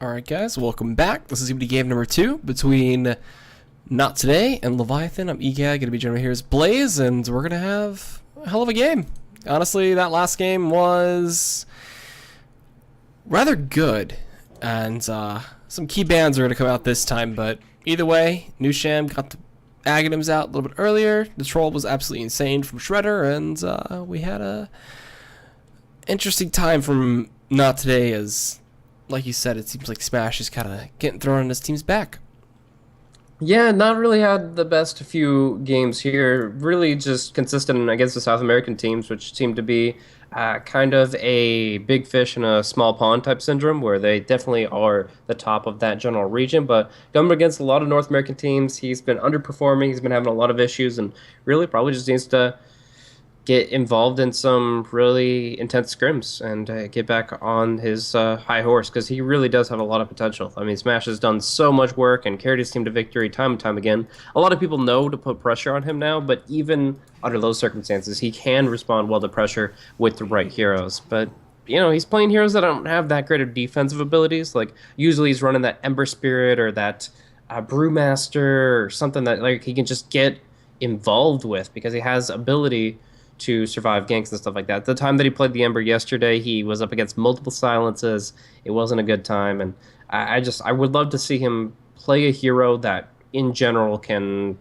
Alright guys, welcome back. This is going to be game number 2 between NoT.TodaY and Leviathan. I'm EGAD, going to be joining here as Blaze, and we're going to have a hell of a game. Honestly, that last game was rather good, and some key bans are going to come out this time, but either way, Nusham got the EGADs out a little bit earlier. The troll was absolutely insane from Shredder, and we had a interesting time from NoT.TodaY as, like you said, it seems like Smash is kind of getting thrown on his team's back. Yeah, not really had the best few games here. Really just consistent against the South American teams, which seem to be kind of a big fish in a small pond type syndrome, where they definitely are the top of that general region. But going against a lot of North American teams, he's been underperforming. He's been having a lot of issues, and really probably just needs to get involved in some really intense scrims and get back on his high horse, because he really does have a lot of potential. I mean, Smash has done so much work and carried his team to victory time and time again. A lot of people know to put pressure on him now, but even under those circumstances, he can respond well to pressure with the right heroes. But, you know, he's playing heroes that don't have that great of defensive abilities. Like, usually he's running that Ember Spirit or that Brewmaster or something that, like, he can just get involved with because he has ability to survive ganks and stuff like that. The time that he played the Ember yesterday, he was up against multiple silences. It wasn't a good time, and I would love to see him play a hero that in general can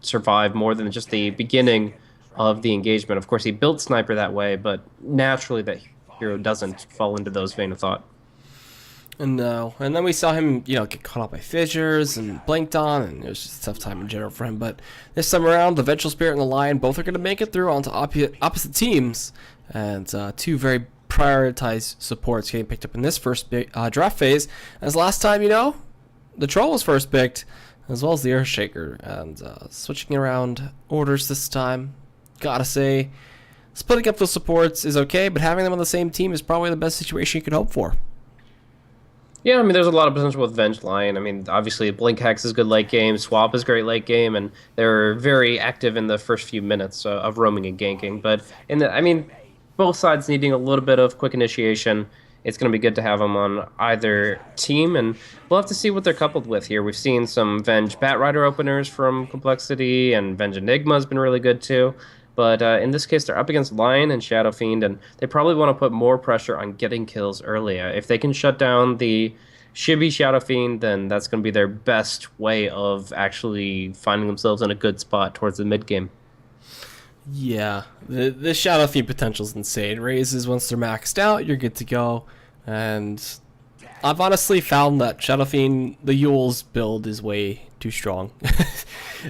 survive more than just the beginning of the engagement. Of course, he built Sniper that way, but naturally that hero doesn't fall into those vein of thought. No, and then we saw him, get caught up by fissures and blinked on, and it was just a tough time in general for him. But this time around, the Vengeful Spirit and the Lion both are going to make it through onto opposite teams, and two very prioritized supports getting picked up in this first draft phase. As last time, the Troll was first picked, as well as the Earthshaker, and switching around orders this time. Gotta say, splitting up those supports is okay, but having them on the same team is probably the best situation you could hope for. Yeah, I mean, there's a lot of potential with Venge Lion. I mean, obviously, Blink Hex is good late game, Swap is great late game, and they're very active in the first few minutes of roaming and ganking. But, both sides needing a little bit of quick initiation, it's going to be good to have them on either team, and we'll have to see what they're coupled with here. We've seen some Venge Batrider openers from Complexity, and Venge Enigma has been really good too. But in this case, they're up against Lion and Shadow Fiend, and they probably want to put more pressure on getting kills early. If they can shut down the Shibby Shadow Fiend, then that's going to be their best way of actually finding themselves in a good spot towards the mid game. Yeah, the Shadow Fiend potential is insane. Raises once they're maxed out, you're good to go. And I've honestly found that Shadow Fiend, the Yule's build is way too strong.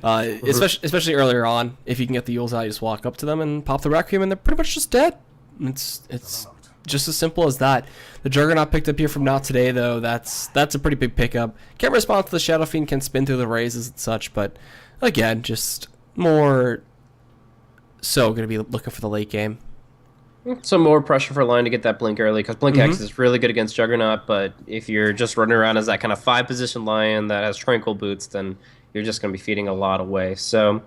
Especially earlier on. If you can get the Yules out, you just walk up to them and pop the Requiem, and they're pretty much just dead. It's just as simple as that. The Juggernaut picked up here from NoT.TodaY, though. That's a pretty big pickup. Can't respond to the Shadow Fiend, can spin through the raises and such, but again, just more so going to be looking for the late game. Some more pressure for Lion to get that Blink early, because Blink X is really good against Juggernaut, but if you're just running around as that kind of 5-position Lion that has Tranquil Boots, then you're just going to be feeding a lot away. So,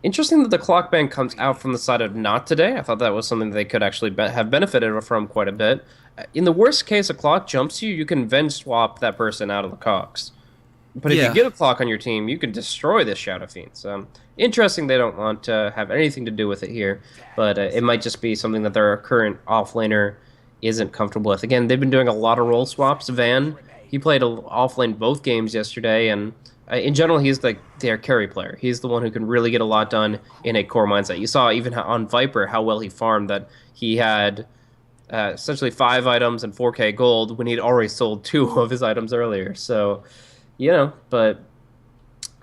interesting that the clock ban comes out from the side of NoT.TodaY. I thought that was something they could actually have benefited from quite a bit. In the worst case, a clock jumps you can Venge swap that person out of the cogs. But if you get a clock on your team, you can destroy this Shadow Fiend. So, interesting they don't want to have anything to do with it here. But it might just be something that their current offlaner isn't comfortable with. Again, they've been doing a lot of role swaps. Van, he played offlane both games yesterday, and in general, he's their carry player. He's the one who can really get a lot done in a core mindset. You saw even on Viper how well he farmed, that he had essentially 5 items and 4K gold when he'd already sold 2 of his items earlier. So, but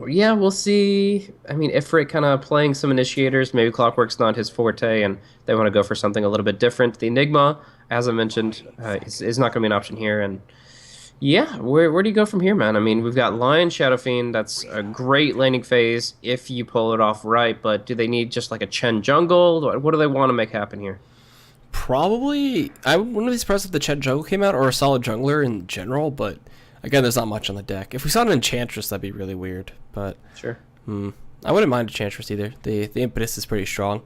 yeah, we'll see. I mean, Ifrit kind of playing some initiators. Maybe Clockwork's not his forte, and they want to go for something a little bit different. The Enigma, as I mentioned, is not going to be an option here. And yeah, where do you go from here, man? I mean, we've got Lion, Shadow Fiend. That's a great laning phase if you pull it off right. But do they need just like a Chen jungle? What do they want to make happen here? Probably, I wouldn't be surprised if the Chen jungle came out, or a solid jungler in general, but again, there's not much on the deck. If we saw an Enchantress, that'd be really weird. But sure, I wouldn't mind Enchantress either. The impetus is pretty strong.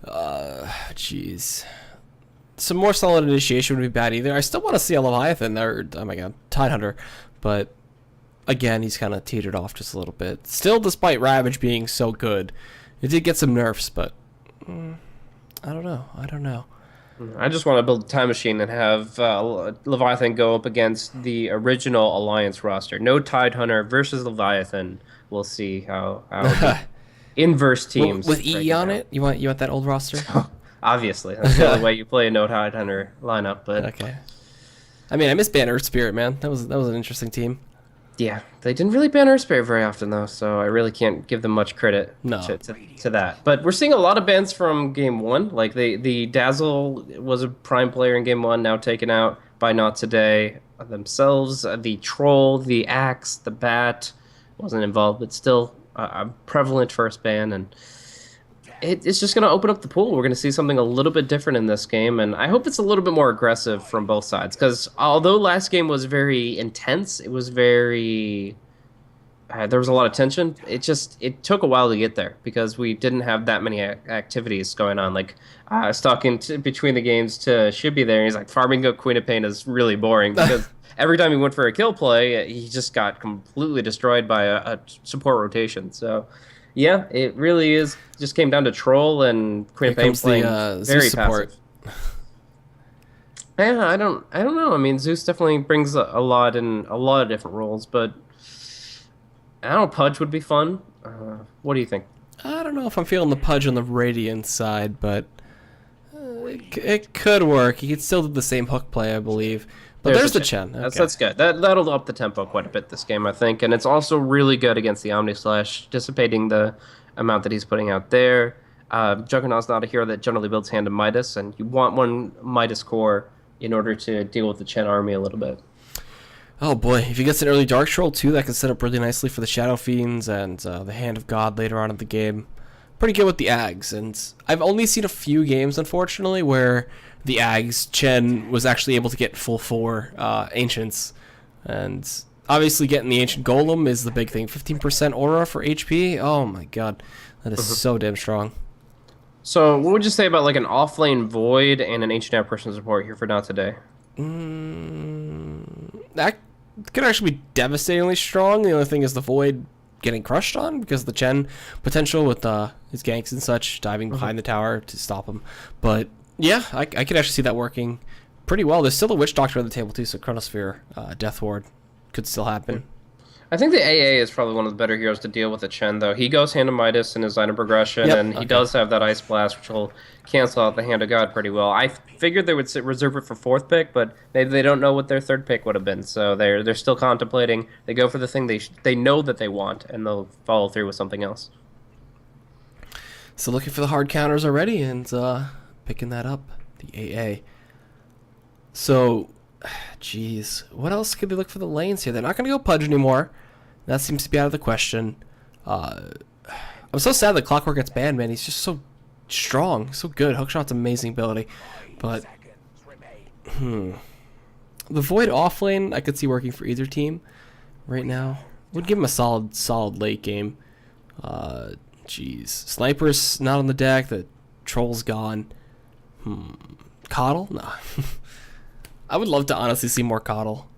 Jeez. some more solid initiation would be bad either. I still want to see a Leviathan, or, oh my god, Tidehunter, but again, he's kind of teetered off just a little bit. Still, despite Ravage being so good, it did get some nerfs, but I don't know. I just want to build a time machine and have Leviathan go up against the original Alliance roster. No Tidehunter versus Leviathan. We'll see how inverse teams with EE on it. You want that old roster? Obviously, that's the only way you play a No Tidehunter lineup. But okay. I mean, I miss Ban Earth Spirit, man. That was an interesting team. Yeah, they didn't really ban Earth Spirit very often, though, so I really can't give them much credit to that. But we're seeing a lot of bans from Game 1. Like, the Dazzle was a prime player in Game 1, now taken out by NoT.TodaY themselves. The Troll, the Axe, the Bat wasn't involved, but still a prevalent first ban, and it's just going to open up the pool. We're going to see something a little bit different in this game, and I hope it's a little bit more aggressive from both sides, because although last game was very intense, it was very... there was a lot of tension. It took a while to get there, because we didn't have that many activities going on. Like, I was talking between the games to Should Be There, and he's like, farming Go Queen of Pain is really boring, because every time he went for a kill play, he just got completely destroyed by a support rotation, so... Yeah, it really is. Just came down to Troll and Queen of Pain playing very passive. Yeah, I don't know. I mean, Zeus definitely brings a lot in a lot of different roles, but I don't know. Pudge would be fun. What do you think? I don't know if I'm feeling the Pudge on the Radiant side, but it could work. He could still do the same hook play, I believe. But there's the Chen. Okay. That's good. That'll up the tempo quite a bit this game, I think. And it's also really good against the Omni Slash, dissipating the amount that he's putting out there. Juggernaut's not a hero that generally builds hand to Midas, and you want one Midas core in order to deal with the Chen army a little bit. Oh boy, if he gets an early Dark Troll too, that can set up really nicely for the Shadow Fiends and the Hand of God later on in the game. Pretty good with the Ags, and I've only seen a few games, unfortunately, where the Ags Chen was actually able to get full 4 Ancients, and obviously getting the Ancient Golem is the big thing. 15% aura for HP. Oh my god, that is so damn strong. So, what would you say about like an offlane Void and an Ancient Apparition support here for NoT.TodaY? That could actually be devastatingly strong. The only thing is the Void getting crushed on because of the Chen potential with his ganks and such diving behind the tower to stop him. But yeah, I could actually see that working pretty well. There's still a Witch Doctor on the table too, so Chronosphere, Death Ward could still happen. I think the AA is probably one of the better heroes to deal with the Chen, though. He goes Hand of Midas in his item progression, and he does have that Ice Blast, which will cancel out the Hand of God pretty well. I figured they would reserve it for 4th pick, but maybe they don't know what their 3rd pick would have been, so they're still contemplating. They go for the thing they know that they want, and they'll follow through with something else. So looking for the hard counters already, and picking that up, the AA. So, jeez, what else could they look for the lanes here? They're not going to go Pudge anymore. That seems to be out of the question. I'm so sad that Clockwork gets banned, man. He's just so strong, so good. Hookshot's amazing ability. But, the Void offlane I could see working for either team right now. Would give him a solid late game. Jeez. Sniper's not on the deck. The Troll's gone. Coddle? Nah. I would love to honestly see more Coddle.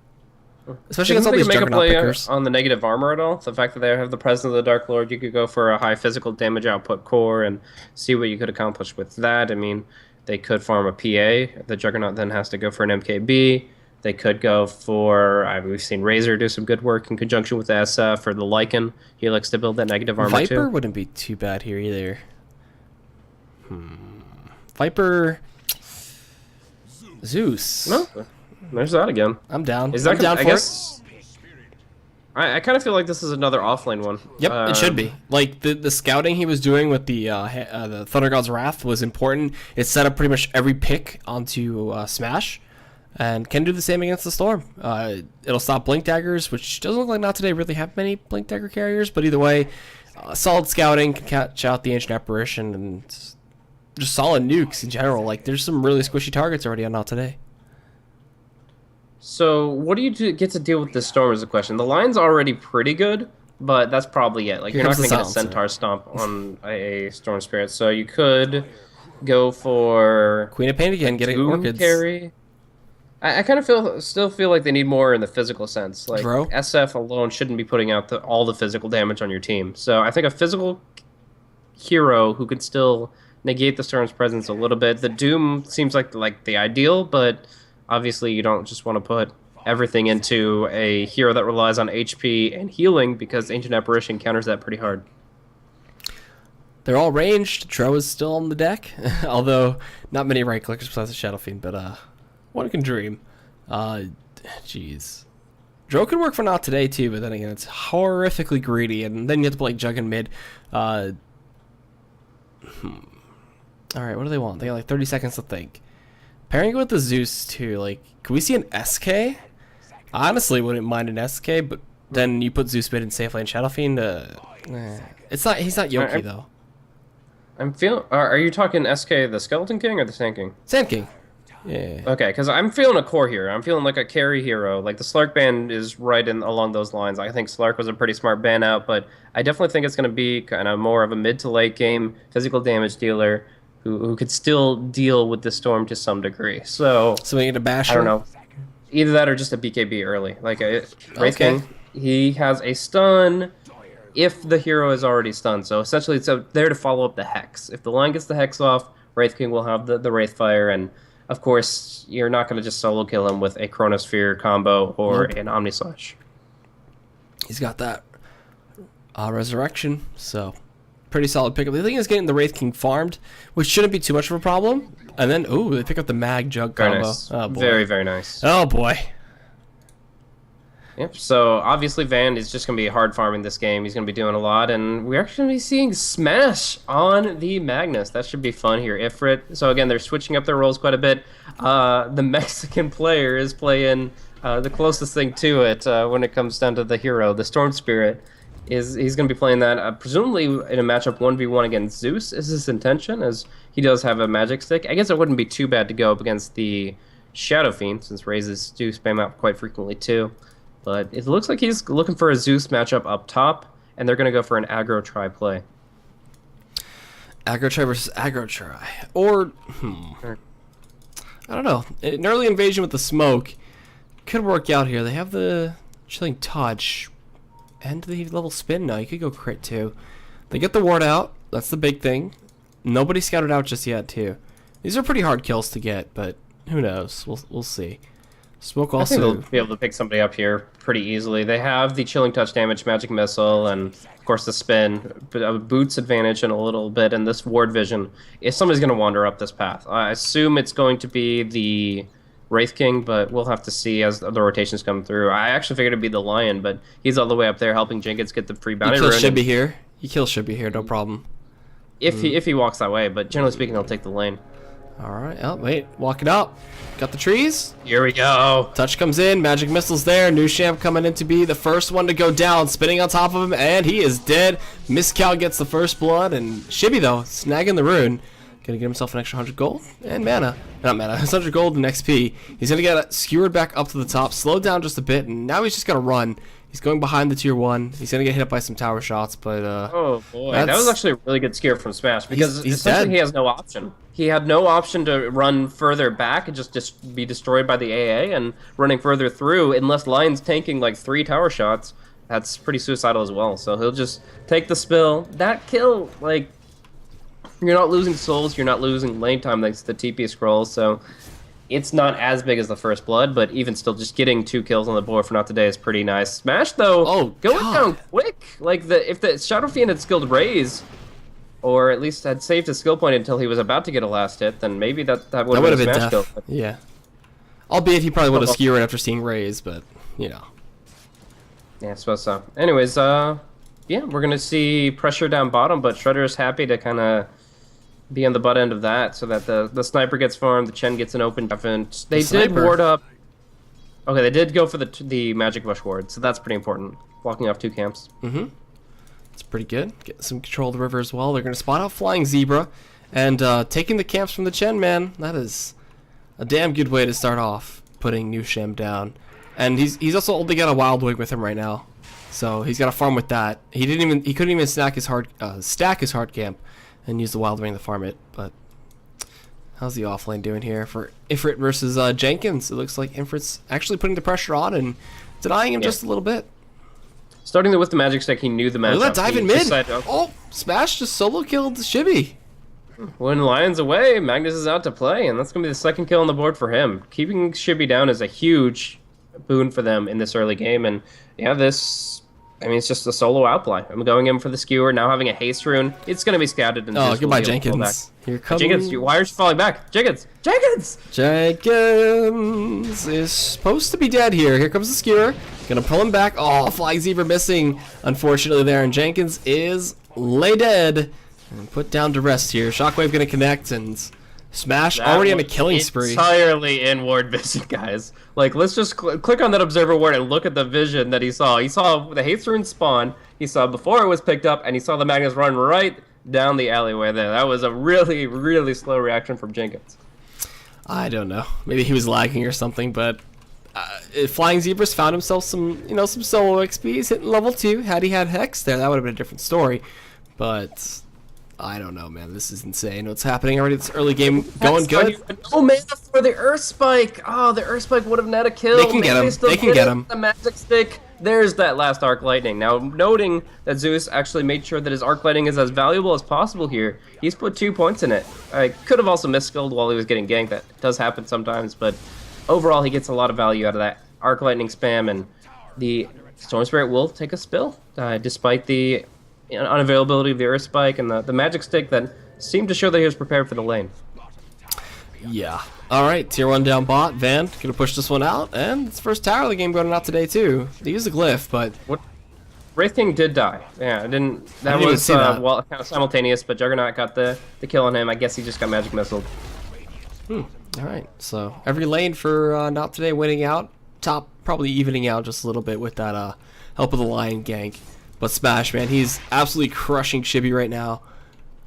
Especially against all these Juggernaut pickers. On the negative armor at all? The fact that they have the presence of the Dark Lord, you could go for a high physical damage output core and see what you could accomplish with that. I mean, they could farm a PA. The Juggernaut then has to go for an MKB. They could go for... we've seen Razor do some good work in conjunction with the SF or the Lycan. He likes to build that negative armor too. Viper wouldn't be too bad here either. Viper... Zeus. No, there's that again. I'm down. I'm down for it. I kind of feel like this is another offlane one. Yep, it should be. Like the scouting he was doing with the Thunder God's Wrath was important. It set up pretty much every pick onto Smash, and can do the same against the Storm. It'll stop Blink Daggers, which doesn't look like NoT.TodaY really have many Blink Dagger carriers, but either way, solid scouting can catch out the Ancient Apparition and just solid nukes in general. Like there's some really squishy targets already on NoT.TodaY. So, what do you get to deal with this Storm is the question. The line's already pretty good, but that's probably it. Like, you're not going to get a Centaur Stomp on a Storm Spirit. So, you could go for Queen of Pain again, getting Doom orchids. carry. I kind of still feel like they need more in the physical sense. Like Dro? SF alone shouldn't be putting out all the physical damage on your team. So I think a physical hero who could still negate the Storm's presence a little bit. The Doom seems like the ideal, but obviously you don't just want to put everything into a hero that relies on HP and healing because Ancient Apparition counters that pretty hard. They're all ranged. Dro is still on the deck, although not many right clickers besides the Shadow Fiend, but one can dream. Jeez. Dro could work for NoT.TodaY too, but then again, it's horrifically greedy, and then you have to play Jug in mid. Alright, what do they want? They got like 30 seconds to think. Pairing it with the Zeus too, like, can we see an SK? I honestly wouldn't mind an SK, but then you put Zeus mid in safe lane Shadow Fiend. It's not. He's not Yoki though. I'm feeling. Are you talking SK the Skeleton King or the Sand King? Sand King. Yeah. Okay, because I'm feeling a core here. I'm feeling like a carry hero. Like the Slark ban is right in along those lines. I think Slark was a pretty smart ban out, but I definitely think it's going to be kind of more of a mid to late game physical damage dealer who could still deal with the storm to some degree. So we get a basher. I don't know. Either that or just a BKB early. Like a Wraith King, he has a stun if the hero is already stunned. So essentially it's there to follow up the Hex. If the line gets the Hex off, Wraith King will have the Wraith Fire, and of course you're not going to just solo kill him with a Chronosphere combo or an Omni Slash. He's got that Resurrection, so pretty solid pickup. The thing is getting the Wraith King farmed, which shouldn't be too much of a problem. And then, ooh, they pick up the Mag Jug combo. Very nice. Oh, boy. Very, very nice. Oh, boy. Yep, so obviously Van is just going to be hard farming this game. He's going to be doing a lot, and we're actually going to be seeing Smash on the Magnus. That should be fun here. Ifrit. So again, they're switching up their roles quite a bit. The Mexican player is playing the closest thing to it when it comes down to the hero. The Storm Spirit, he's going to be playing that presumably in a matchup 1v1 against Zeus is his intention, as he does have a magic stick. I guess it wouldn't be too bad to go up against the Shadow Fiend, since raises do spam out quite frequently too. But it looks like he's looking for a Zeus matchup up top, and they're going to go for an aggro try play. Aggro try versus aggro try. Or, I don't know. An early invasion with the smoke could work out here. They have the Chilling Touch and the level spin now. You could go crit too. They get the ward out. That's the big thing. Nobody scouted out just yet too. These are pretty hard kills to get, but who knows? We'll see. Smoke also. I think they'll be able to pick somebody up here pretty easily. They have the Chilling Touch damage, Magic Missile, and of course the spin, boots advantage and a little bit, and this ward vision. If somebody's going to wander up this path, I assume it's going to be the Wraith King, but we'll have to see as the rotations come through. I actually figured it'd be the Lion, but he's all the way up there helping Jenkins get the free bounty rune. Should be here. He kills should be here, no problem. If he walks that way, but generally speaking, he'll take the lane. All right. Oh, wait. Walk it up. Got the trees. Here we go. Touch comes in. Magic Missile's there. Nusham coming in to be the first one to go down. Spinning on top of him, and he is dead. Miscal gets the first blood, and Shibby, though, snagging the rune. Gonna get himself an extra 100 gold and mana. Not mana. 100 gold and XP. He's gonna get skewered back up to the top. Slowed down just a bit, and now he's just gonna run. He's going behind the tier 1. He's gonna get hit up by some tower shots, but oh boy, that was actually a really good scare from Smash, because he's essentially dead. He has no option. He had no option to run further back and just be destroyed by the AA, and running further through, unless Lion's tanking like 3 tower shots, that's pretty suicidal as well. So he'll just take the spill. That kill, like, you're not losing souls, you're not losing lane time thanks to the TP scroll, so it's not as big as the first blood, but even still, just getting 2 kills on the board for NoT.TodaY is pretty nice. Smash, though, going down quick. Like, if the Shadow Fiend had skilled Raise, or at least had saved his skill point until he was about to get a last hit, then maybe that would have been a Smash kill. Yeah. Albeit he probably would have skewered after seeing Raise, but, you know. Yeah, I suppose so. Anyways, yeah, we're going to see pressure down bottom, but Shredder's happy to kind of be on the butt end of that, so that the sniper gets farmed, the Chen gets an open defense. They did ward up. Okay, they did go for the Magic Bush ward, so that's pretty important. Blocking off 2 camps. It's pretty good. Get some control of the river as well. They're going to spot out Flying Zebra, and taking the camps from the Chen, man. That is a damn good way to start off, putting Nusham down. And he's also only got a Wild Wing with him right now, so he's got to farm with that. He couldn't even stack his hard camp and use the Wild Wing to farm it, but How's the offlane doing here for Ifrit versus Jenkins? It looks like Ifrit's actually putting the pressure on and denying him just a little bit. Starting with the magic stick, he knew the matchup. Look at that dive in mid. Decided, oh, Smash just solo killed Shibby. When Lion's away, Magnus is out to play, and that's going to be the second kill on the board for him. Keeping Shibby down is a huge boon for them in this early game, and yeah, this... I mean, it's just a solo outplay. I'm going in for the skewer, now having a haste rune. It's going to be scouted. And goodbye, Jenkins. Here comes... Jenkins, why are you falling back? Jenkins! Jenkins! Jenkins is supposed to be dead here. Here comes the skewer. Gonna pull him back. Oh, Flying Zebra missing, unfortunately, there. And Jenkins is lay dead and put down to rest here. Shockwave gonna connect, and Smash already on a killing spree. Entirely in ward vision, guys. Like, let's just click on that observer ward and look at the vision that he saw. He saw the haste rune spawn. He saw before it was picked up, and he saw the Magnus run right down the alleyway there. That was a really, really slow reaction from Jenkins. I don't know. Maybe he was lagging or something, but Flying Zebra's found himself some, some solo XP. He's hitting level 2. Had he had Hex there, that would have been a different story. But I don't know, man. This is insane. What's happening already? This early game going good. Oh, man, for the Earth Spike. Oh, the Earth Spike would have net a kill. They can get him. They can get him. The Magic Stick. There's that last Arc Lightning. Now, noting that Zeus actually made sure that his Arc Lightning is as valuable as possible here. He's put 2 points in it. I could have also misskilled while he was getting ganked. That does happen sometimes, but overall, he gets a lot of value out of that Arc Lightning spam, and the Storm Spirit will take a spill, despite the unavailability of the Earth Spike and the Magic Stick that seemed to show that he was prepared for the lane. Yeah. All right, tier 1 down bot. Van gonna push this one out, and it's first tower of the game going out today too. They used a glyph, but Wraith King did die. Yeah, I didn't. That was well, kind of simultaneous, but Juggernaut got the kill on him. I guess he just got magic missiled. All right, so every lane for NoT.TodaY winning out. Top probably evening out just a little bit with that help of the Lion gank. But Smash, man, he's absolutely crushing Shibby right now.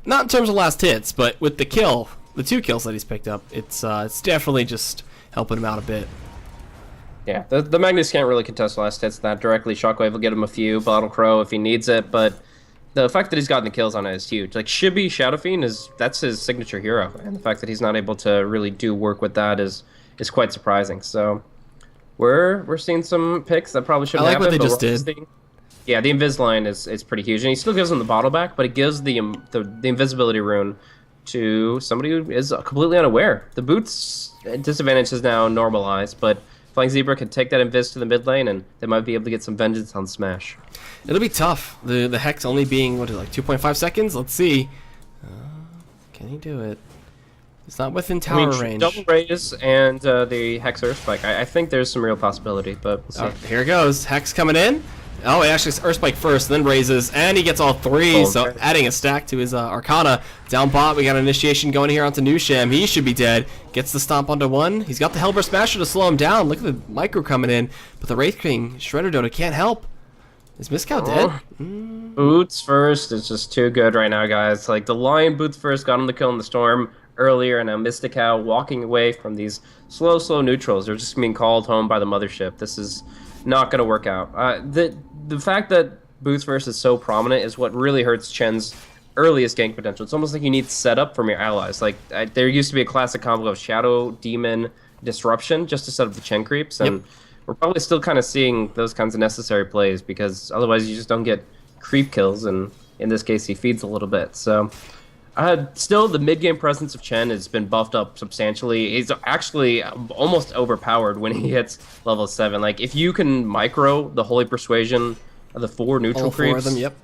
Not in terms of last hits, but with the kill, the 2 kills that he's picked up, it's definitely just helping him out a bit. Yeah, the Magnus can't really contest last hits that directly. Shockwave will get him a few, Bottle Crow if he needs it, but the fact that he's gotten the kills on it is huge. Like, Shibby Shadow Fiend that's his signature hero, and the fact that he's not able to really do work with that is quite surprising. So we're seeing some picks that probably shouldn't happen. I like what they just did. Yeah, the Invis is pretty huge, and he still gives him the bottle back, but it gives the invisibility rune to somebody who is completely unaware. The boots disadvantage is now normalized, but Flying Zebra can take that invis to the mid lane, and they might be able to get some vengeance on Smash. It'll be tough. The Hex only being, what is it, like 2.5 seconds? Let's see. Can he do it? It's not within tower range. Double raise and the Hex Earth Spike. I think there's some real possibility, but we'll see. Here it goes. Hex coming in. Oh, he actually Earth Spike first, then raises, and he gets all 3, so adding a stack to his Arcana. Down bot, we got an initiation going here onto Nusham. He should be dead. Gets the stomp onto 1. He's got the Hellbreath Smasher to slow him down. Look at the micro coming in, but the Wraith King, Shredder Dota can't help. Is Miskow dead? Boots first is just too good right now, guys. Like, the Lion boots first got him the kill in the Storm earlier, and now Miskow walking away from these slow neutrals. They're just being called home by the mothership. This is not going to work out. The fact that Boots First is so prominent is what really hurts Chen's earliest gank potential. It's almost like you need setup from your allies. Like, there used to be a classic combo of Shadow, Demon, Disruption just to set up the Chen creeps, and we're probably still kind of seeing those kinds of necessary plays, because otherwise you just don't get creep kills, and in this case he feeds a little bit. So still, the mid-game presence of Chen has been buffed up substantially. He's actually almost overpowered when he hits level 7. Like, if you can micro the Holy Persuasion of the 4 neutral all creeps, 4 of them, yep.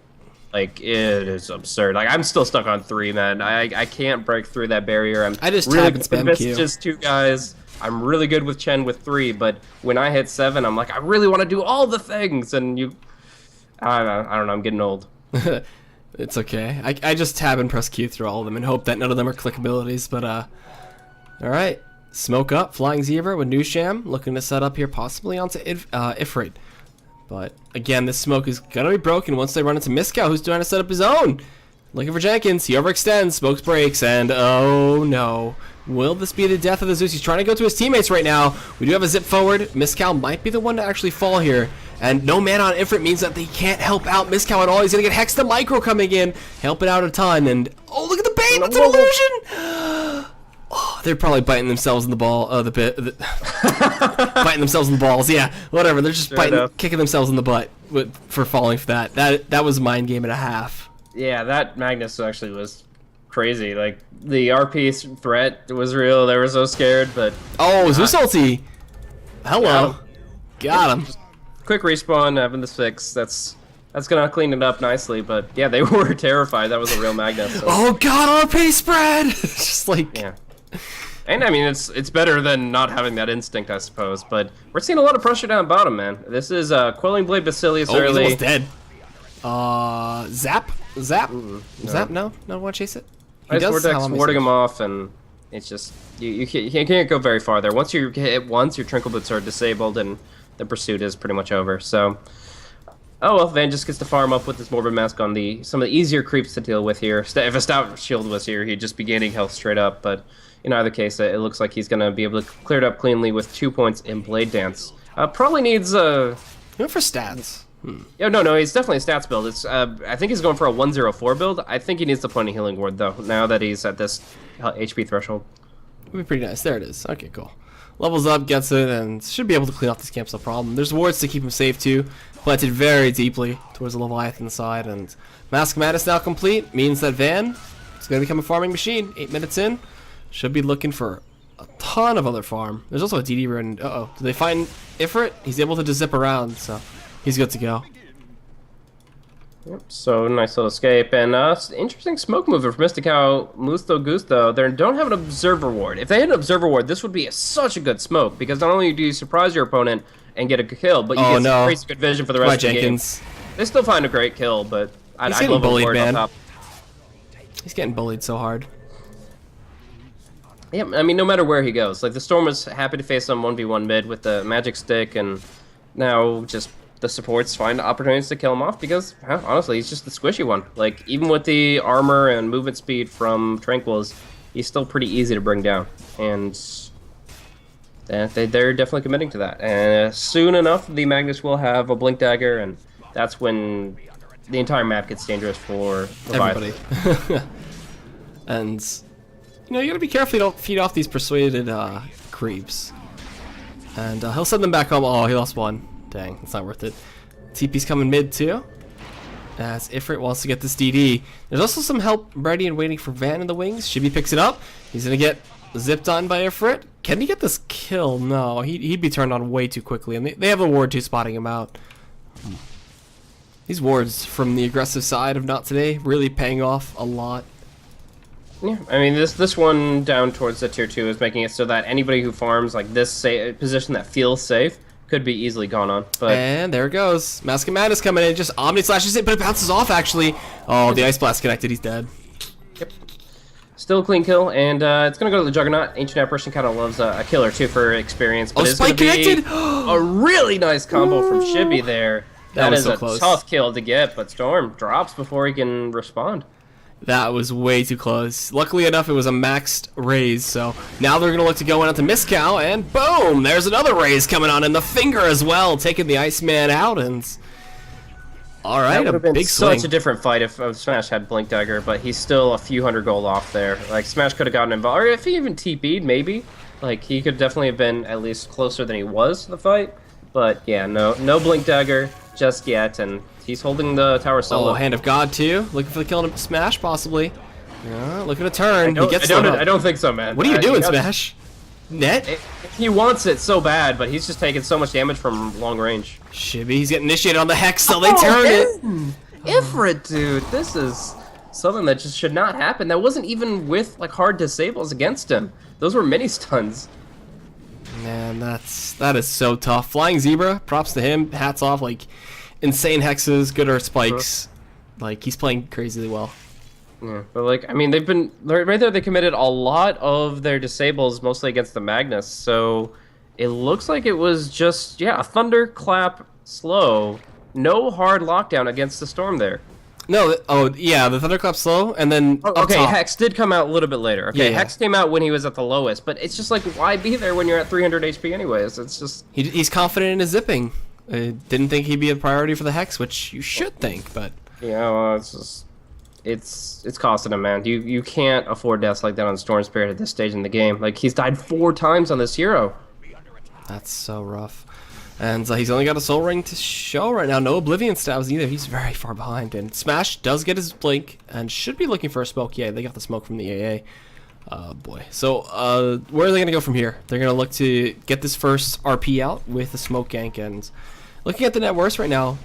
Like, it is absurd. Like, I'm still stuck on 3, man. I can't break through that barrier. I just really tap and spam Q. Just 2 guys. I'm really good with Chen with 3, but when I hit 7, I'm like, I really want to do all the things, and I don't know, I'm getting old. It's okay. I just tab and press Q through all of them and hope that none of them are click abilities, but alright. Smoke up, Flying Zebra with Nusham, looking to set up here possibly onto Ifrit. But again, this smoke is gonna be broken once they run into Miskow, who's trying to set up his own. Looking for Jenkins, he overextends, smokes breaks, and oh no. Will this be the death of the Zeus? He's trying to go to his teammates right now. We do have a zip forward. Miskow might be the one to actually fall here. And no mana on Ifrit means that they can't help out Miskow at all. He's going to get Hex the Micro coming in, helping out a ton. And oh, look at the bait. That's an illusion. Oh, They're probably biting themselves in the ball, biting themselves in the balls. Yeah, whatever. They're just kicking themselves in the butt for falling for that. That was a mind game and a half. Yeah, that Magnus actually was crazy. Like, the RP threat was real. They were so scared, but... Oh, Zeus ulti! Hello. Got him. Quick respawn, having the 6. That's gonna clean it up nicely, but yeah, they were terrified. That was a real Magnus. So. Oh god, RP spread! It's just like... Yeah. And I mean, it's better than not having that instinct, I suppose. But we're seeing a lot of pressure down bottom, man. This is Quelling Blade Basilius early. He's almost dead. Zap? No. Zap? No? No, want to chase it? Ice Vortex warding him off, and it's just you can't go very far there. Once you hit once, your Trinkle Boots are disabled, and the pursuit is pretty much over. So, oh well, Van just gets to farm up with his Morbid Mask on some of the easier creeps to deal with here. If a Stout Shield was here, he'd just be gaining health straight up, but in either case, it looks like he's going to be able to clear it up cleanly with 2 points in Blade Dance. Probably needs a... Go for stats. Yeah, no, he's definitely a stats build. It's I think he's going for a 104 build. I think he needs the point of Healing Ward, though, now that he's at this HP threshold. Would be pretty nice. There it is. Okay, cool. Levels up, gets it, and should be able to clean off this camp, no problem. There's wards to keep him safe, too. Planted very deeply towards the Leviathan side, and Mask Madness now complete. Means that Van is going to become a farming machine. 8 minutes in. Should be looking for a ton of other farm. There's also a DD run. Uh-oh. Do they find Ifrit? He's able to just zip around, so he's good to go. Yep, so nice little escape. And interesting smoke mover for Mystical Musto Gusto. They don't have an Observer Ward. If they had an Observer Ward, this would be such a good smoke, because not only do you surprise your opponent and get a kill, but you get some crazy good vision for the rest of the game. They still find a great kill, but I'd love a ward on top. He's getting bullied so hard. Yeah, I mean, no matter where he goes. Like, the Storm was happy to face him 1v1 mid with the Magic Stick, and now just the supports find opportunities to kill him off because, honestly, he's just the squishy one. Like, even with the armor and movement speed from Tranquils, he's still pretty easy to bring down. And they're definitely committing to that. And soon enough, the Magnus will have a Blink Dagger, and that's when the entire map gets dangerous for everybody. And... you know, you gotta be careful you don't feed off these persuaded creeps. And he'll send them back home. Oh, he lost one. Dang, it's not worth it. TP's coming mid too. As Ifrit wants to get this DD. There's also some help ready and waiting for Van in the wings. Shibby picks it up. He's gonna get zipped on by Ifrit. Can he get this kill? No, he'd be turned on way too quickly. And they have a ward too spotting him out. These wards from the aggressive side of NoT.TodaY really paying off a lot. Yeah, I mean, this one down towards the tier 2 is making it so that anybody who farms like this position that feels safe could be easily gone on. But and there it goes. Mask of Madness coming in, just Omni slashes it, but it bounces off actually. Oh, the Ice Blast connected, he's dead. Yep. Still a clean kill, and it's gonna go to the Juggernaut. Ancient Apparition kind of loves a killer too for experience, but it's Spike connected! A really nice combo from Shibby there. That is so a tough kill to get, but Storm drops before he can respond. That was way too close. Luckily enough, it was a maxed raise, so now they're going to look to go in at the Miscow, and boom! There's another raise coming on, and the finger as well, taking the Iceman out, and... Alright, that would have been big such swing. a different fight if Smash had Blink Dagger, but he's still a few hundred gold off there. Like, Smash could have gotten involved, or if he even TP'd, maybe. Like, he could definitely have been at least closer than he was to the fight. But, yeah, no Blink Dagger just yet, and he's holding the tower solo. Oh, Hand of God, too. Looking for the kill on Smash, possibly. Yeah, looking to turn. He gets I don't think so, man. What are you doing, Smash? Net? He wants it so bad, but he's just taking so much damage from long range. Shibby, he's getting initiated on the Hex, so they turn it. Ifrit, dude, this is something that just should not happen. That wasn't even with like hard disables against him. Those were mini stuns. Man, that is so tough. Flying Zebra, props to him. Hats off, like insane hexes, good earth spikes. Like he's playing crazily well. Yeah, but like I mean, they've been right there. They committed a lot of their disables mostly against the Magnus. So it looks like it was just a thunderclap slow, no hard lockdown against the Storm there. No, oh yeah, the thunderclap slow, and then okay, Hex did come out a little bit later. Okay, yeah. Hex came out when he was at the lowest, but it's just like why be there when you're at 300 HP anyways? It's just he's confident in his zipping. Didn't think he'd be a priority for the Hex, which you should think, but yeah, well, it's just it's costing him, man. You can't afford deaths like that on Storm Spirit at this stage in the game. Like, he's died 4 times on this hero. That's so rough. And he's only got a Soul Ring to show right now. No Oblivion stabs either. He's very far behind. And Smash does get his blink and should be looking for a smoke. Yeah, they got the smoke from the AA. Boy. So, where are they going to go from here? They're going to look to get this first RP out with the smoke gank. And looking at the net worth right now,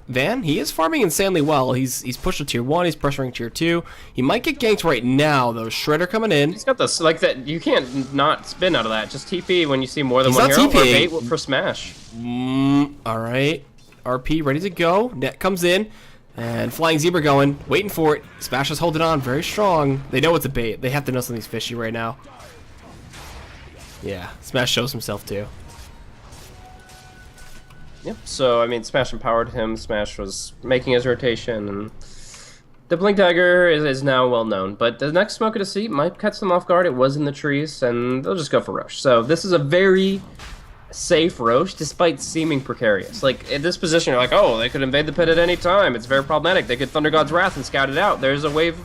Van, he is farming insanely well. He's pushed to tier 1. He's pressuring tier 2. He might get ganked right now, though. Shredder coming in. He's got this, like, that. You can't not spin out of that. Just TP when you see more than He's one hero, TPing. or bait for Smash. Alright. RP ready to go. Net comes in. And Flying Zebra going. Waiting for it. Smash is holding on very strong. They know it's a bait. They have to know something's fishy right now. Yeah. Smash shows himself, too. Yep. So, I mean, Smash empowered him. Smash was making his rotation, and the Blink Dagger is now well known. But the next Smoke at a Seat might catch them off guard. It was in the trees, and they'll just go for Roche. So this is a very safe Roche, despite seeming precarious. Like, in this position, you're like, oh, they could invade the pit at any time. It's very problematic. They could Thunder God's Wrath and scout it out. There's a wave,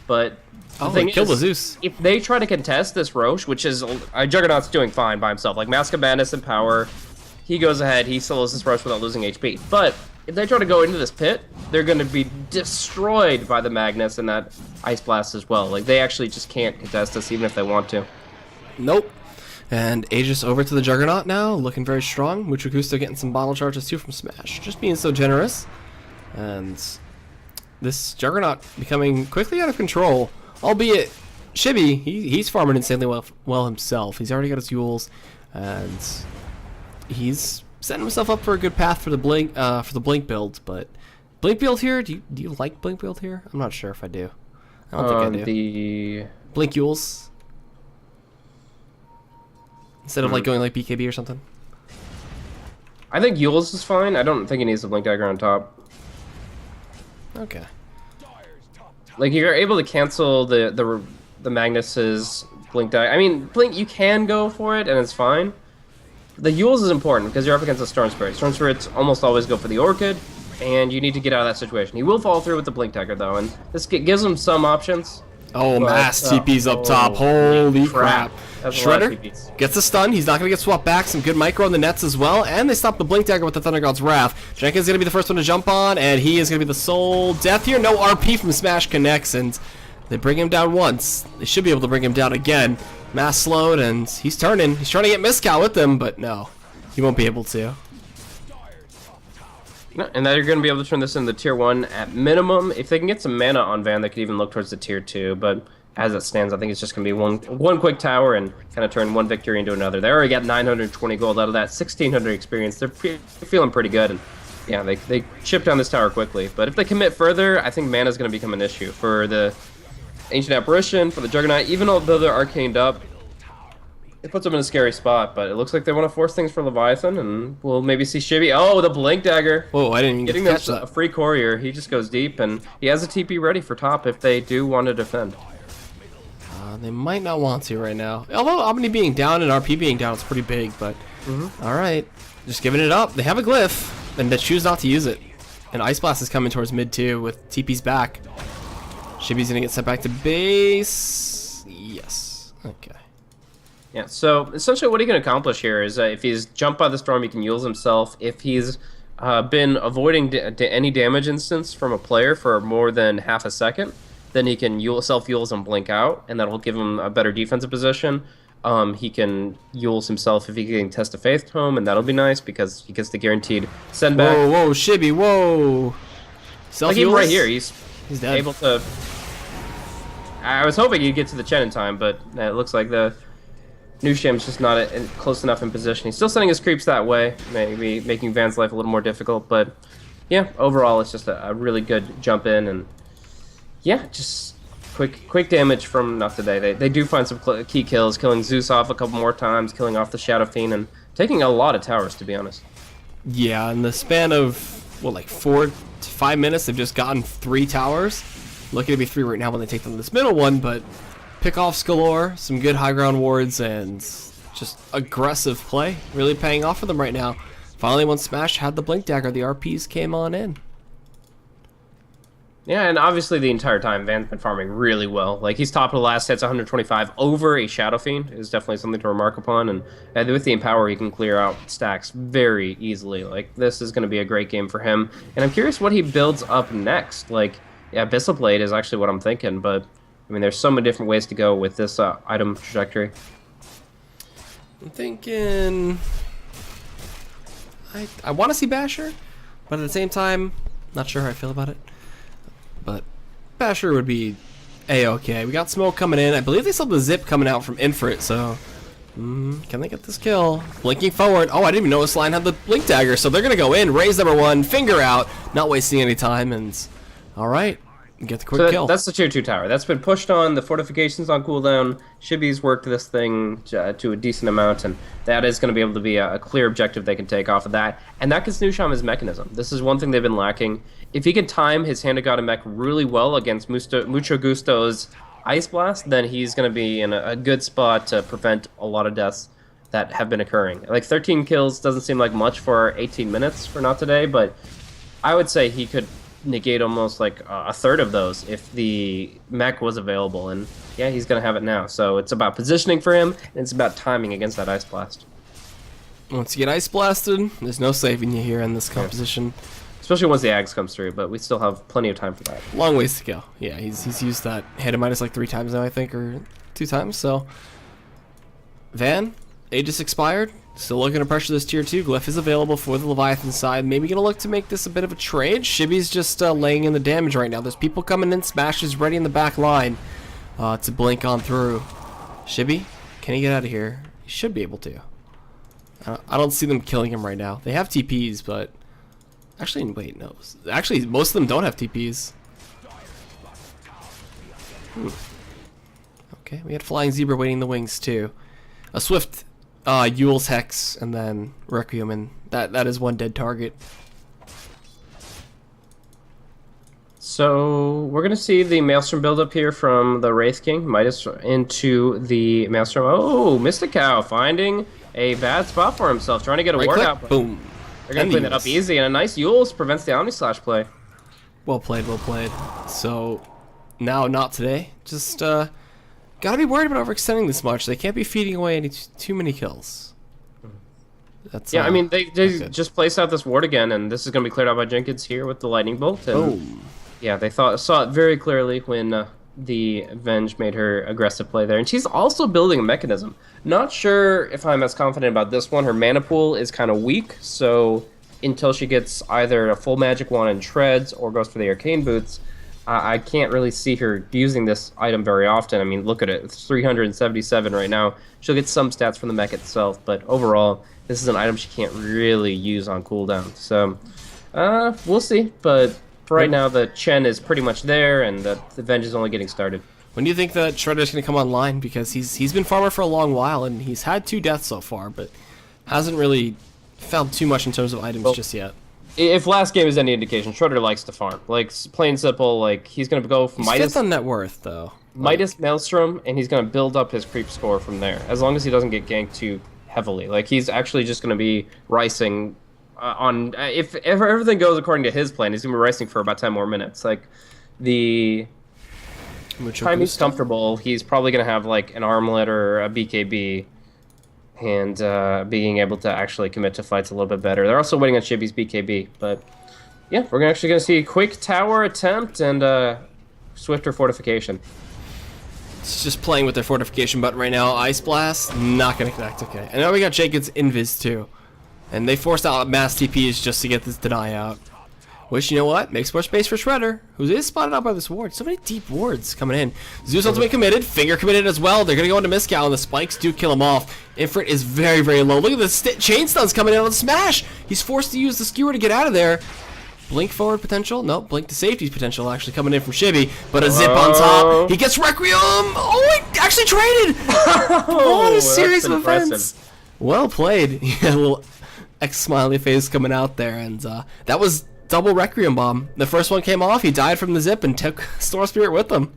but the thing kill the is, Zeus. if they try to contest this Roche, which is Juggernaut's doing fine by himself, like Mask of Madness and Power. He goes ahead, he solos this Roche without losing HP. But if they try to go into this pit, they're going to be destroyed by the Magnus and that Ice Blast as well. Like, they actually just can't contest us even if they want to. Nope. And Aegis over to the Juggernaut now, looking very strong. Muchokusto getting some bottle charges too from Smash, just being so generous. And this Juggernaut becoming quickly out of control, albeit Chibi, he's farming insanely well himself. He's already got his Yules, and he's setting himself up for a good path for the blink build. But blink build here, do you like blink build here? I'm not sure if I do. I don't think I do. The Blink Yules instead of like going like BKB or something. I think Yules is fine. I don't think he needs the Blink Dagger on top. Okay. Like, you're able to cancel the Magnus's Blink Dagger. I mean, Blink, you can go for it and it's fine. The Yules is important because you're up against a Storm Spirit. Storm Spirits almost always go for the Orchid, and you need to get out of that situation. He will follow through with the Blink Dagger, though, and this gives him some options. Oh, mass TP's up top. Holy crap. Shredder TPs. gets a stun. He's not going to get swapped back. Some good micro on the nets as well. And they stop the Blink Dagger with the Thunder God's Wrath. Jenkins is going to be the first one to jump on, and he is going to be the sole death here. No RP from Smash connects, and they bring him down once. They should be able to bring him down again. Mass slowed, and he's turning. He's trying to get Miscal with him, but no. He won't be able to. No, and they're going to be able to turn this into tier 1 at minimum. If they can get some mana on Van, they could even look towards the tier 2, but as it stands, I think it's just going to be one quick tower and kind of turn one victory into another. They already got 920 gold out of that, 1600 experience. They're feeling pretty good, and yeah, they chip down this tower quickly. But if they commit further, I think mana is going to become an issue for the Ancient Apparition, for the Juggernaut. Even though they're arcaned up, it puts them in a scary spot. But it looks like they want to force things for Leviathan, and we'll maybe see Chibi. Oh, the Blink Dagger! Whoa, I didn't even getting catch them that. A free courier. He just goes deep, and he has a TP ready for top if they do want to defend. They might not want to right now. Although Omni being down and RP being down, it's pretty big. But all right, just giving it up. They have a glyph, and they choose not to use it. And Ice Blast is coming towards mid too with TP's back. Chibi's gonna get sent back to base. Yes. Okay. Yeah. So essentially, what he can accomplish here is if he's jumped by the storm, he can Yules himself. If he's been avoiding any damage instance from a player for more than half a second, then he can self-Yules and blink out, and that'll give him a better defensive position. He can Yules himself if he can test a Faith Tome, and that'll be nice because he gets the guaranteed send back. Whoa, whoa, Chibi, whoa! Like even right here, he's dead. able to. I was hoping he'd get to the Chen in time, but it looks like the Nushim's just not close enough in position. He's still sending his creeps that way, maybe making Van's life a little more difficult. But yeah, overall, it's just a really good jump in and. Yeah, just quick damage from NoT.TodaY. They do find some key kills, killing Zeus off a couple more times, killing off the Shadow Fiend, and taking a lot of towers, to be honest. Yeah, in the span of, what, like 4 to 5 minutes, they've just gotten 3 towers. Looking to be 3 right now when they take them this middle one, but pick-offs galore, some good high ground wards, and just aggressive play. Really paying off for them right now. Finally, when Smash had the Blink Dagger, the RPs came on in. Yeah, and obviously the entire time Van's been farming really well. Like he's top of the last hits, 125 over a Shadow Fiend is definitely something to remark upon. And with the Empower, he can clear out stacks very easily. Like this is going to be a great game for him. And I'm curious what he builds up next. Like, yeah, Abyssal Blade is actually what I'm thinking, but I mean, there's so many different ways to go with this item trajectory. I'm thinking I want to see Basher, but at the same time, not sure how I feel about it. But Basher would be A-okay. We got smoke coming in. I believe they saw the zip coming out from Infrit, so can they get this kill? Blinking forward. Oh, I didn't even know this line had the blink dagger, so they're going to go in, raise number 1, finger out, not wasting any time, and all right, get the quick kill. That's the tier 2 tower. That's been pushed on. The fortifications on cooldown. Shibi's worked this thing to a decent amount, and that is going to be able to be a clear objective they can take off of that. And that gives Nusham his mechanism. This is one thing they've been lacking. If he can time his Hand of God and Mech really well against Mucho Gusto's Ice Blast, then he's going to be in a good spot to prevent a lot of deaths that have been occurring. Like 13 kills doesn't seem like much for 18 minutes for NoT.TodaY, but I would say he could negate almost like a third of those if the mech was available, and yeah, he's gonna have it now. So it's about positioning for him, and it's about timing against that Ice Blast. Once you get Ice Blasted, there's no saving you here in this composition. Especially once the Ags comes through, but we still have plenty of time for that. Long ways to go. Yeah, he's used that hit of minus like 3 times now, I think, or 2 times. So Van, Aegis expired. Still looking to pressure this tier 2. Glyph is available for the Leviathan side. Maybe gonna look to make this a bit of a trade. Shibi's just laying in the damage right now. There's people coming in. Smash is ready in the back line to blink on through. Shibi, can he get out of here? He should be able to. I don't see them killing him right now. They have TPs, but actually, wait, no. Actually, most of them don't have TPs. Okay, we had Flying Zebra waiting in the wings too. A Swift. Yule's Hex, and then Requiem, and that is one dead target. So we're going to see the Maelstrom build up here from the Wraith King. Midas into the Maelstrom. Oh, Mysticow finding a bad spot for himself, trying to get a ward out. Boom. They're going to clean that up easy, and a nice Yule's prevents the Omni Slash play. Well played, well played. So now NoT.TodaY. Just gotta be worried about overextending this much. They can't be feeding away any too many kills. That's I mean, they just placed out this ward again, and this is going to be cleared out by Jenkins here with the Lightning Bolt. And yeah, they saw it very clearly when the Venge made her aggressive play there. And she's also building a mechanism. Not sure if I'm as confident about this one. Her mana pool is kind of weak, so until she gets either a full Magic Wand and Treads or goes for the Arcane Boots, I can't really see her using this item very often. I mean, look at it. It's 377 right now. She'll get some stats from the mech itself, but overall, this is an item she can't really use on cooldown. So, we'll see. But for right now, the Chen is pretty much there, and the Venge is only getting started. When do you think that Shredder's going to come online? Because he's been farmer for a long while, and he's had 2 deaths so far, but hasn't really found too much in terms of items just yet. If last game is any indication, Shredder likes to farm. Like, plain simple, like, he's going to go for Midas. He's 5th on net worth, though. Midas Maelstrom, and he's going to build up his creep score from there, as long as he doesn't get ganked too heavily. Like, he's actually just going to be ricing on... If everything goes according to his plan, he's going to be ricing for about 10 more minutes. Like, the time he's comfortable, he's probably going to have, like, an armlet or a BKB, and being able to actually commit to fights a little bit better. They're also waiting on Shibi's BKB, but yeah, we're actually going to see a quick tower attempt and swifter fortification. It's just playing with their fortification button right now. Ice Blast, not going to connect. Okay, and now we got Jenkins Invis too, and they forced out mass TPs just to get this deny out. Which, you know what, makes more space for Shredder, who is spotted out by this ward. So many deep wards coming in. Zeus ultimate committed, Finger committed as well. They're going to go into Mysticow, and the spikes do kill him off. Infrit is very, very low. Look at the chain stuns coming in on the smash. He's forced to use the skewer to get out of there. Blink forward potential? Nope, blink to safety potential actually coming in from Shibi. But a zip on top. He gets Requiem. Oh, he actually traded. What a series of events. Well played. Yeah, a little X smiley face coming out there. And that was double Requiem Bomb. The first one came off, he died from the zip and took Storm Spirit with him.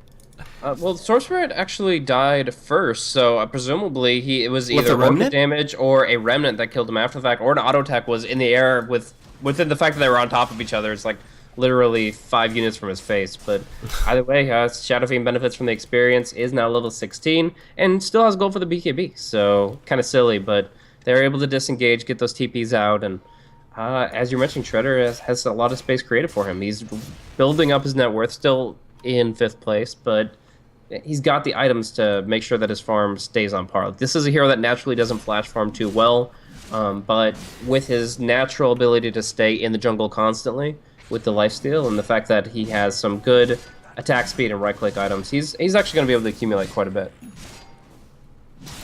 Well, Storm Spirit actually died first, so presumably it was either rocket damage or a remnant that killed him after the fact, or an auto attack was in the air within the fact that they were on top of each other. It's like, literally 5 units from his face. But either way, Shadow Fiend benefits from the experience, is now level 16, and still has gold for the BKB. So kind of silly, but they're able to disengage, get those TPs out, and as you mentioned, Shredder has a lot of space created for him. He's building up his net worth, still in 5th place, but he's got the items to make sure that his farm stays on par. This is a hero that naturally doesn't flash farm too well, but with his natural ability to stay in the jungle constantly, with the lifesteal and the fact that he has some good attack speed and right-click items, he's actually going to be able to accumulate quite a bit.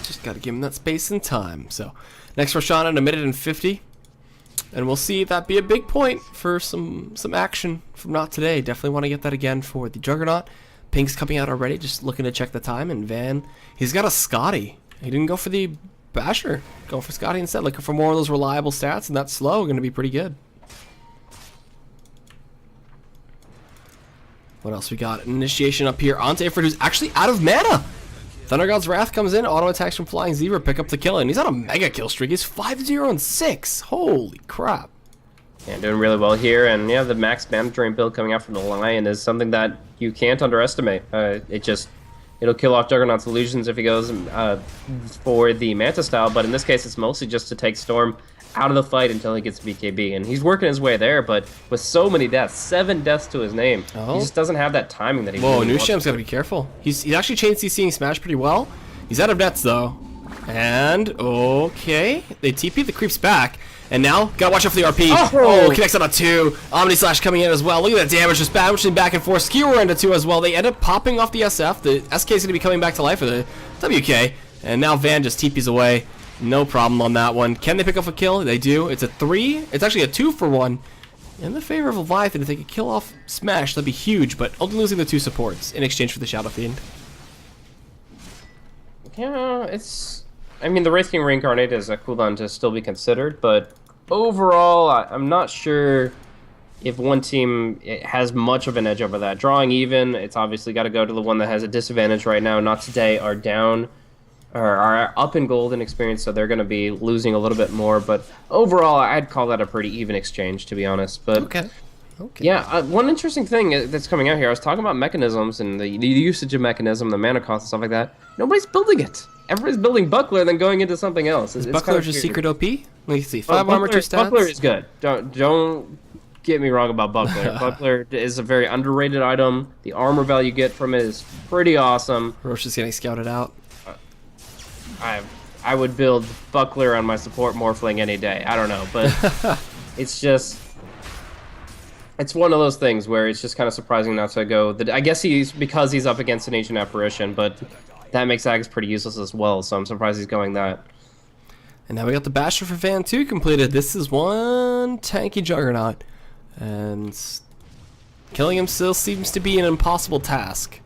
Just got to give him that space and time. So next Roshana in a minute and 50. And we'll see that be a big point for some action from NoT.TodaY. Definitely want to get that again for the Juggernaut. Pink's coming out already, just looking to check the time. And Van, he's got a Scotty. He didn't go for the Basher. Going for Scotty instead, looking for more of those reliable stats. And that slow going to be pretty good. What else we got? Initiation up here onto Ifrit, who's actually out of mana. Thunder God's Wrath comes in, auto attacks from Flying Zebra, pick up the kill, and he's on a mega kill streak. He's 5-0-6. Holy crap. Yeah, doing really well here, and yeah, the max mana drain build coming out from the Lion is something that you can't underestimate. It'll kill off Juggernaut's illusions if he goes for the Manta style, but in this case it's mostly just to take Storm out of the fight until he gets BKB, and he's working his way there, but with so many deaths, 7 deaths to his name, he just doesn't have that timing that he Whoa, really Nusham's got to be careful. He's actually chain CCing Smash pretty well. He's out of nets, though. And, okay, they TP the creeps back, and now, gotta watch out for the RP. Oh, connects on a 2. Omni Slash coming in as well. Look at that damage, just bouncing back and forth. Skewer into 2 as well. They end up popping off the SF. The SK is going to be coming back to life for the WK, and now Van just TPs away. No problem on that one. Can they pick up a kill? They do. It's a 3. It's actually a 2 for 1. In the favor of Leviathan, if they could kill off Smash, that'd be huge, but only losing the 2 supports in exchange for the Shadow Fiend. Yeah, I mean, the Wraith King Reincarnate is a cooldown to still be considered, but overall, I'm not sure if one team has much of an edge over that. Drawing even, it's obviously got to go to the one that has a disadvantage right now. NoT.TodaY are down. Are up in gold in experience, so they're going to be losing a little bit more. But overall, I'd call that a pretty even exchange, to be honest. But okay. Yeah, one interesting thing that's coming out here, I was talking about mechanisms and the usage of mechanism, the mana cost and stuff like that. Nobody's building it. Everybody's building Buckler, then going into something else. Is Buckler just secret OP? Let's see. 5 armor, 2 stats. Buckler is good. Don't get me wrong about Buckler. Buckler is a very underrated item. The armor value you get from it is pretty awesome. Roche is getting scouted out. I would build Buckler on my support Morphling any day. I don't know, but it's one of those things where it's just kind of surprising not to go. I guess because he's up against an Ancient Apparition, but that makes Ags pretty useless as well, so I'm surprised he's going that. And now we got the Basher for Van 2 completed. This is one tanky Juggernaut, and killing him still seems to be an impossible task,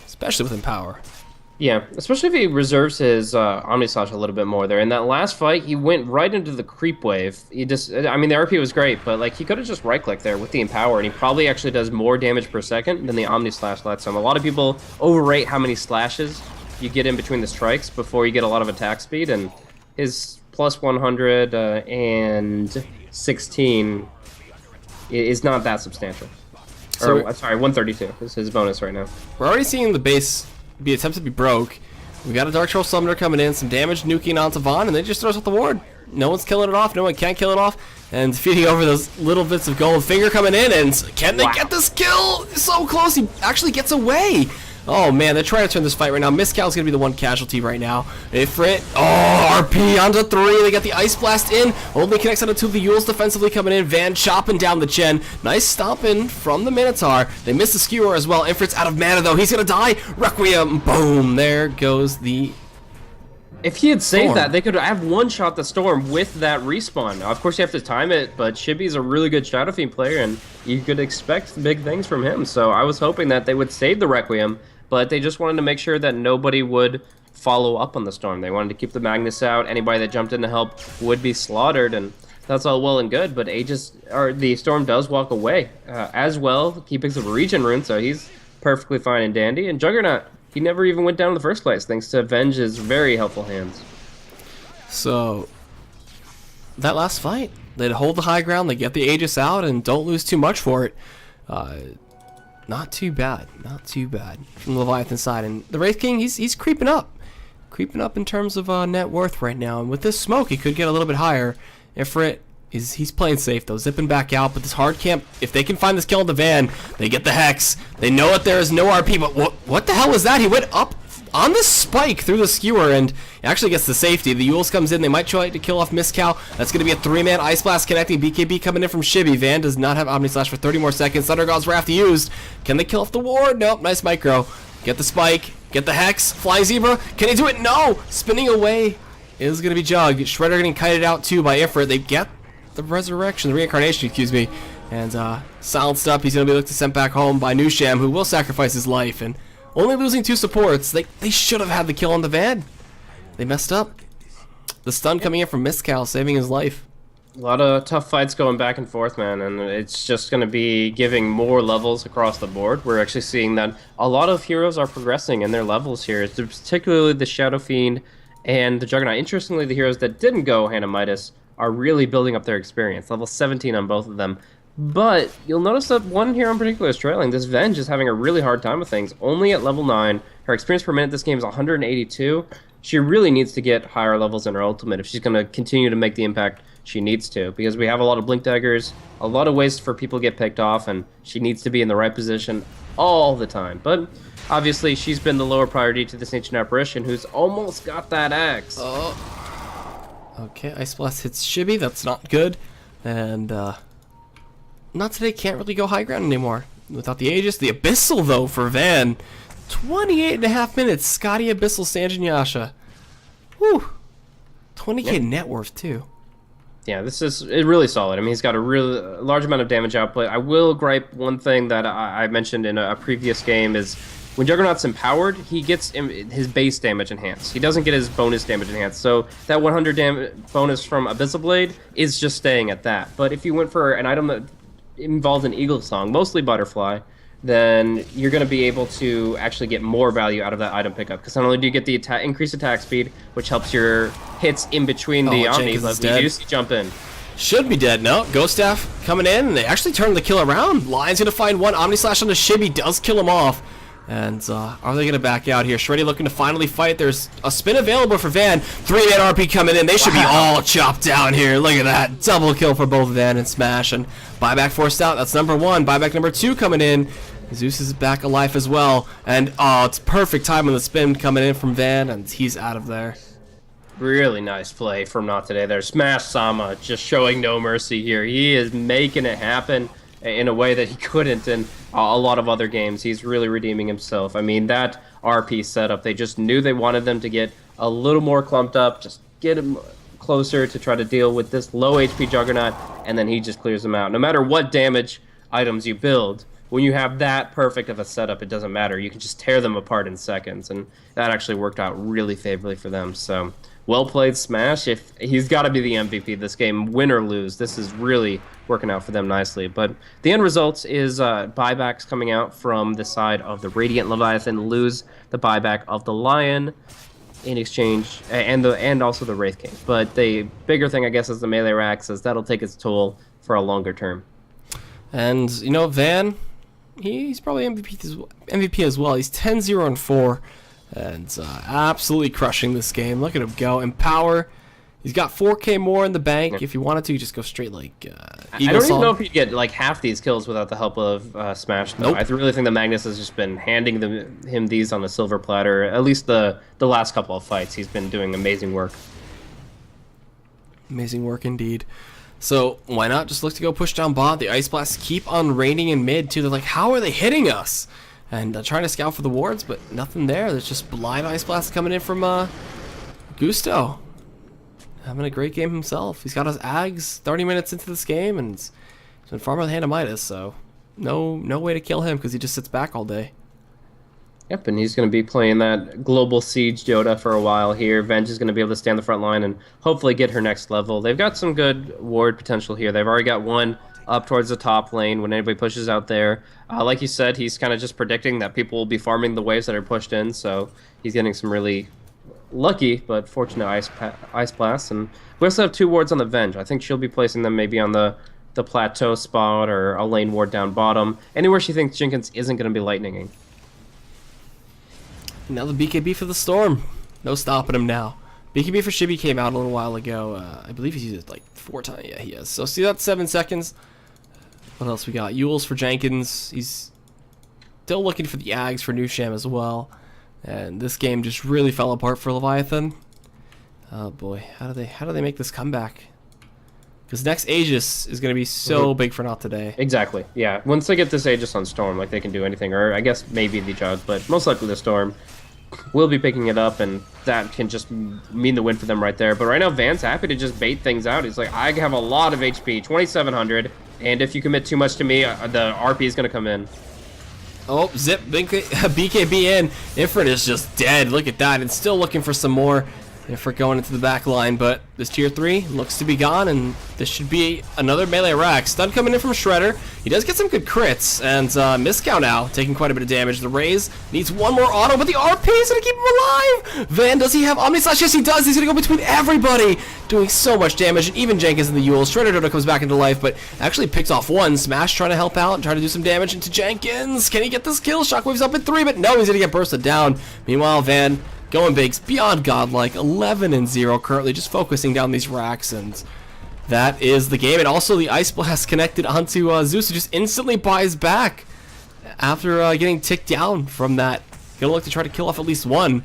especially with Empower. Yeah, especially if he reserves his Omni Slash a little bit more there. In that last fight, he went right into the creep wave. I mean, the RP was great, but like he could have just right-clicked there with the Empower, and he probably actually does more damage per second than the Omni Slash lets him. A lot of people overrate how many slashes you get in between the strikes before you get a lot of attack speed, and his plus 100 and 16 is not that substantial. So, sorry, 132 is his bonus right now. We're already seeing the base be attempted to be broke. We got a Dark Troll Summoner coming in, some damage nuking onto Vaughn, and then just throws out the ward. No one's killing it off, no one can kill it off, and feeding over those little bits of gold. Finger coming in, and can they get this kill? So close, he actually gets away. Oh man, they're trying to turn this fight right now. Miscal's gonna be the one casualty right now. Ifrit, RP onto 3. They got the Ice Blast in. Only connects onto 2 of the Yules defensively coming in. Van chopping down the Chen. Nice stomping from the Minotaur. They missed the Skewer as well. Ifrit's out of mana though. He's gonna die. Requiem, boom. There goes the... If he had saved that, they could have one-shot the Storm with that respawn. Of course, you have to time it, but Chibi's a really good Shadow Fiend player, and you could expect big things from him. So I was hoping that they would save the Requiem, but they just wanted to make sure that nobody would follow up on the Storm. They wanted to keep the Magnus out. Anybody that jumped in to help would be slaughtered, and that's all well and good, but the Storm does walk away. As well, he picks up a regen rune, so he's perfectly fine and dandy. And Juggernaut, he never even went down in the first place, thanks to Venge's very helpful hands. So, that last fight, They hold the high ground, they get the Aegis out, and don't lose too much for it. Not too bad. Not too bad from the Leviathan side. And the Wraith King, he's creeping up. Creeping up in terms of net worth right now. And with this smoke, he could get a little bit higher. Ifrit, he's playing safe, though. Zipping back out. But this hard camp, if they can find this kill in the van, they get the Hex. They know that there is no RP. But what the hell was that? He went up on the spike through the skewer and actually gets the safety. The Yules comes in. They might try to kill off Mizcal. That's going to be a 3-man Ice Blast connecting. BKB coming in from Shibby. Van does not have Omni Slash for 30 more seconds. Thunder God's Wrath used. Can they kill off the ward? Nope. Nice micro. Get the spike. Get the Hex. Flying Zebra. Can he do it? No! Spinning away is going to be Jug. Shredder getting kited out too by Ifrit. They get the resurrection, the reincarnation, excuse me. And silenced up. He's going to be looked to sent back home by Nusham, who will sacrifice his life. And only losing 2 supports. They should have had the kill on the van. They messed up. The stun coming in from Mizcal, saving his life. A lot of tough fights going back and forth, man, and it's just going to be giving more levels across the board. We're actually seeing that a lot of heroes are progressing in their levels here, particularly the Shadow Fiend and the Juggernaut. Interestingly, the heroes that didn't go Hannah Midas are really building up their experience. Level 17 on both of them. But you'll notice that one hero in particular is trailing. This Venge is having a really hard time with things. Only at level 9. Her experience per minute this game is 182. She really needs to get higher levels in her ultimate if she's going to continue to make the impact she needs to. Because we have a lot of Blink Daggers, a lot of ways for people to get picked off, and she needs to be in the right position all the time. But obviously she's been the lower priority to this Ancient Apparition, who's almost got that X. Oh. Okay, Ice Blast hits Shibby. That's not good. And NoT.TodaY can't really go high ground anymore without the Aegis. The Abyssal, though, for Van. 28.5 minutes. Scotty, Abyssal, Sanjin, Yasha. Whew. 20k net worth, too. Yeah, this is really solid. I mean, he's got a really large amount of damage output. I will gripe one thing that I mentioned in a previous game is when Juggernaut's empowered, he gets his base damage enhanced. He doesn't get his bonus damage enhanced. So that 100 damage bonus from Abyssal Blade is just staying at that. But if you went for an item that involves an Eagle Song, mostly Butterfly, then you're going to be able to actually get more value out of that item pickup. Because not only do you get the increased attack speed, which helps your hits in between the Omni, but we do see jump in. Should be dead. No, Ghost Staff coming in, and they actually turn the kill around. Lion's going to find one. Omni Slash on the Shibby does kill him off. And are they going to back out here? Shreddy looking to finally fight. There's a spin available for Van. 3-man RP coming in. They should be all chopped down here. Look at that. Double kill for both Van and Smash. And buyback forced out. That's number 1. Buyback number 2 coming in. Zeus is back alive as well. And, oh, it's perfect time on the spin coming in from Van. And he's out of there. Really nice play from NoT.TodaY there. Smash Sama just showing no mercy here. He is making it happen in a way that he couldn't in a lot of other games. He's really redeeming himself. I mean, that RP setup, they just knew they wanted them to get a little more clumped up, just get him closer to try to deal with this low HP Juggernaut, and then he just clears them out. No matter what damage items you build, when you have that perfect of a setup, it doesn't matter. You can just tear them apart in seconds, and that actually worked out really favorably for them. So, well played, Smash. If he's got to be the MVP this game, win or lose. This is really working out for them nicely. But the end result is buybacks coming out from the side of the Radiant Leviathan, lose the buyback of the Lion in exchange, and also the Wraith King. But the bigger thing, I guess, is the melee racks, as that'll take its toll for a longer term. And, you know, Van, he's probably MVP as well. He's 10-0-4. And absolutely crushing this game. Look at him go. Empower. He's got 4k more in the bank. Yeah. If you wanted to, you just go straight like I don't even know if you'd get like half these kills without the help of Smash. Though. Nope. I really think that Magnus has just been handing him these on a silver platter. At least the last couple of fights, he's been doing amazing work. Amazing work indeed. So why not just look to go push down bot? The Ice Blasts keep on raining in mid too. They're like, how are they hitting us? And trying to scout for the wards, but nothing there. There's just blind Ice Blast coming in from Gusto. Having a great game himself. He's got his Ags 30 minutes into this game, and he's been farming with Hannah Midas, so no way to kill him because he just sits back all day. Yep, and he's going to be playing that Global Siege Yoda for a while here. Venge is going to be able to stay on the front line and hopefully get her next level. They've got some good ward potential here. They've already got one up towards the top lane when anybody pushes out there. Like you said, he's kind of just predicting that people will be farming the waves that are pushed in, so he's getting some really lucky but fortunate ice blast, and we also have 2 wards on the Venge. I think she'll be placing them maybe on the plateau spot or a lane ward down bottom, anywhere she thinks Jenkins isn't going to be lightninging. Now the BKB for the Storm. No stopping him now. BKB for Shibby came out a little while ago. I believe he's used it like 4 times. Yeah, he has. So see, that's 7 seconds. What else we got? Yules for Jenkins. He's still looking for the Ags for Nusham as well. And this game just really fell apart for Leviathan. Oh boy, how do they make this comeback? Because next Aegis is going to be so big for NoT.TodaY. Exactly, yeah. Once they get this Aegis on Storm, like, they can do anything. Or I guess maybe the Jug, but most likely the Storm will be picking it up, and that can just mean the win for them right there. But right now, Van's happy to just bait things out. He's like, I have a lot of HP, 2,700, and if you commit too much to me, the RP is going to come in. Oh, zip, BKB in. Ifrit is just dead. Look at that. And still looking for some more. Ifrit going into the back line, but this tier 3 looks to be gone, and this should be another melee rack. Stun coming in from Shredder. He does get some good crits, and Miscow now taking quite a bit of damage. The Raze needs one more auto, but the RP is going to keep him alive. Van, does he have Omni Slash? Yes, he does. He's going to go between everybody, doing so much damage, and even Jenkins and the Yules. Shredder Dodo comes back into life, but actually picks off one. Smash trying to help out and trying to do some damage into Jenkins. Can he get this kill? Shockwave's up at 3, but no, he's going to get bursted down. Meanwhile, Van going bigs beyond godlike, 11-0 currently, just focusing down these racks, and that is the game. And also the Ice Blast connected onto Zeus, who just instantly buys back after getting ticked down from that. Gonna look to try to kill off at least one.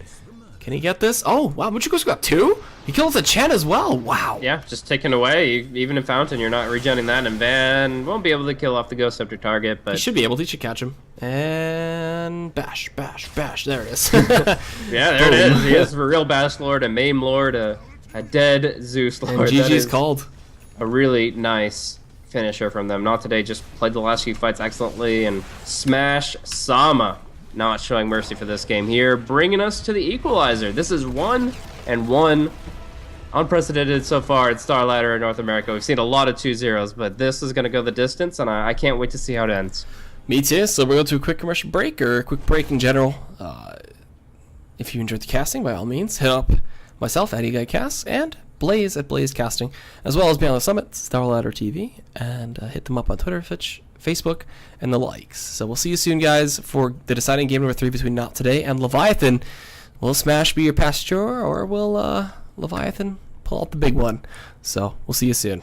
Can he get this? Oh, wow, Muchiko's got 2? He kills the Chen as well, wow. Yeah, just taken away. Even in Fountain, you're not regenning that, and Van won't be able to kill off the Ghost Scepter target, but... He should be able to, he should catch him. And bash, bash, bash, there it is. Yeah, there it is. He is a real Bash Lord, a Maim Lord, a dead Zeus Lord. And GG's called. A really nice finisher from them. NoT.TodaY just played the last few fights excellently, and Smash Sama not showing mercy for this game here, bringing us to the equalizer. This is 1-1. Unprecedented so far in Star Ladder in North America. We've seen a lot of 2-0s, but this is going to go the distance, and I can't wait to see how it ends. Me too. So we'll go to a quick commercial break, or a quick break in general. If you enjoyed the casting, by all means, hit up myself at EGADs and Blaze at Blaze Casting, as well as Beyond the Summit, Star Ladder TV, and hit them up on Twitter, Twitch, Facebook, and the likes. So we'll see you soon, guys, for the deciding game number 3 between NoT.TodaY and Leviathan. Will Smash be your pasture, or will Leviathan pull out the big one? So we'll see you soon.